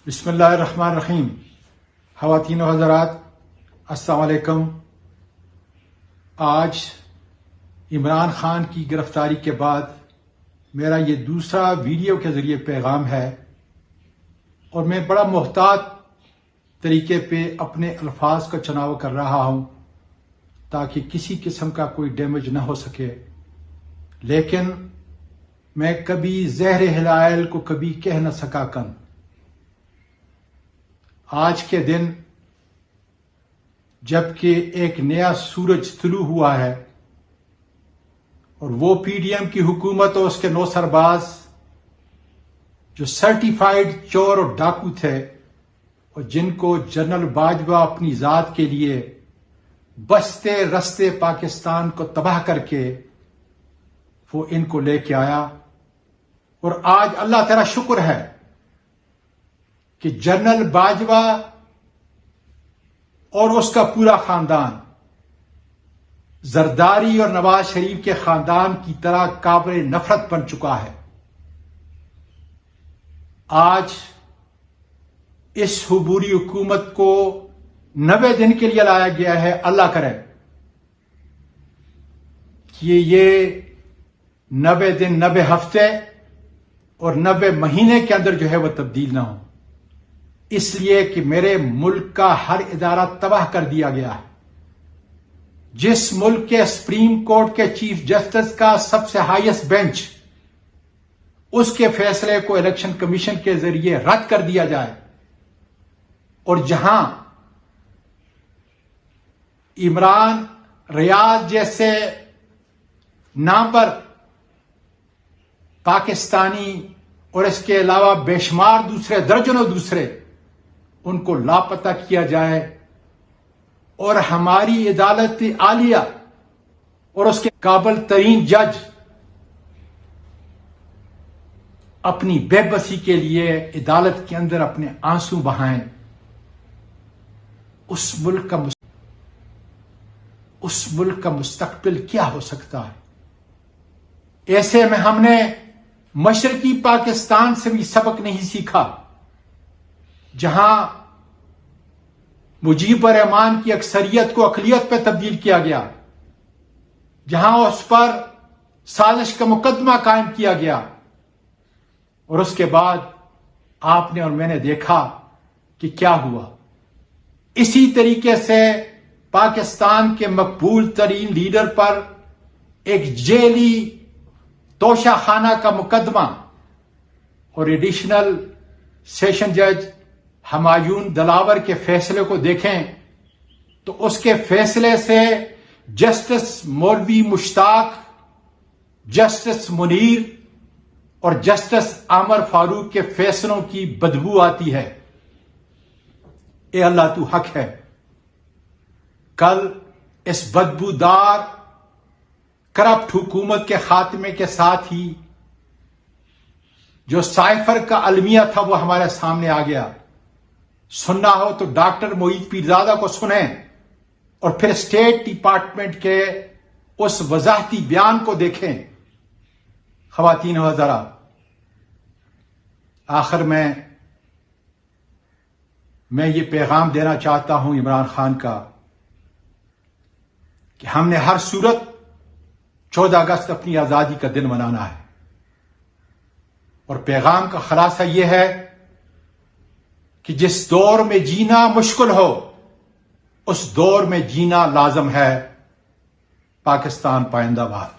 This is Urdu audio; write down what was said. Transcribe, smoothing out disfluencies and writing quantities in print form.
بسم اللہ الرحمن الرحیم. خواتین و حضرات السلام علیکم. آج عمران خان کی گرفتاری کے بعد میرا یہ دوسرا ویڈیو کے ذریعے پیغام ہے اور میں بڑا محتاط طریقے پہ اپنے الفاظ کا چناؤ کر رہا ہوں تاکہ کسی قسم کا کوئی ڈیمیج نہ ہو سکے. لیکن میں کبھی زہر ہلائل کو کبھی کہہ نہ سکا کن. آج کے دن جبکہ ایک نیا سورج طلوع ہوا ہے اور وہ پی ڈی ایم کی حکومت اور اس کے 9 سرباز جو سرٹیفائیڈ چور اور ڈاکو تھے اور جن کو جنرل باجوہ اپنی ذات کے لیے بستے رستے پاکستان کو تباہ کر کے وہ ان کو لے کے آیا. اور آج اللہ تعالی شکر ہے کہ جنرل باجوہ اور اس کا پورا خاندان زرداری اور نواز شریف کے خاندان کی طرح قابل نفرت بن چکا ہے. آج اس عبوری حکومت کو 90 دن کے لیے لایا گیا ہے. اللہ کرے کہ یہ 90 دن 90 ہفتے اور 90 مہینے کے اندر جو ہے وہ تبدیل نہ ہو، اس لیے کہ میرے ملک کا ہر ادارہ تباہ کر دیا گیا ہے. جس ملک کے سپریم کورٹ کے چیف جسٹس کا سب سے ہائیسٹ بینچ اس کے فیصلے کو الیکشن کمیشن کے ذریعے رد کر دیا جائے، اور جہاں عمران ریاض جیسے نامور پاکستانی اور اس کے علاوہ بے شمار دوسرے درجنوں دوسرے ان کو لاپتہ کیا جائے، اور ہماری عدالت عالیہ اور اس کے قابل ترین جج اپنی بے بسی کے لیے عدالت کے اندر اپنے آنسو بہائیں. اس ملک کا مستقبل کیا ہو سکتا ہے؟ ایسے میں ہم نے مشرقی پاکستان سے بھی سبق نہیں سیکھا جہاں مجیب الرحمان کی اکثریت کو اقلیت پہ تبدیل کیا گیا، جہاں اس پر سازش کا مقدمہ قائم کیا گیا، اور اس کے بعد آپ نے اور میں نے دیکھا کہ کیا ہوا. اسی طریقے سے پاکستان کے مقبول ترین لیڈر پر ایک جیلی توشہ خانہ کا مقدمہ، اور ایڈیشنل سیشن جج ہمایون دلاور کے فیصلے کو دیکھیں تو اس کے فیصلے سے جسٹس مولوی مشتاق، جسٹس منیر اور جسٹس عامر فاروق کے فیصلوں کی بدبو آتی ہے. اے اللہ تو حق ہے. کل اس بدبودار کرپٹ حکومت کے خاتمے کے ساتھ ہی جو سائفر کا المیہ تھا وہ ہمارے سامنے آ گیا. سننا ہو تو ڈاکٹر معید پیرزادہ کو سنیں اور پھر اسٹیٹ ڈپارٹمنٹ کے اس وضاحتی بیان کو دیکھیں. خواتین و حضرات، آخر میں یہ پیغام دینا چاہتا ہوں عمران خان کا کہ ہم نے ہر صورت 14 اگست اپنی آزادی کا دن منانا ہے، اور پیغام کا خلاصہ یہ ہے کہ جس دور میں جینا مشکل ہو اس دور میں جینا لازم ہے. پاکستان پائندہ باد.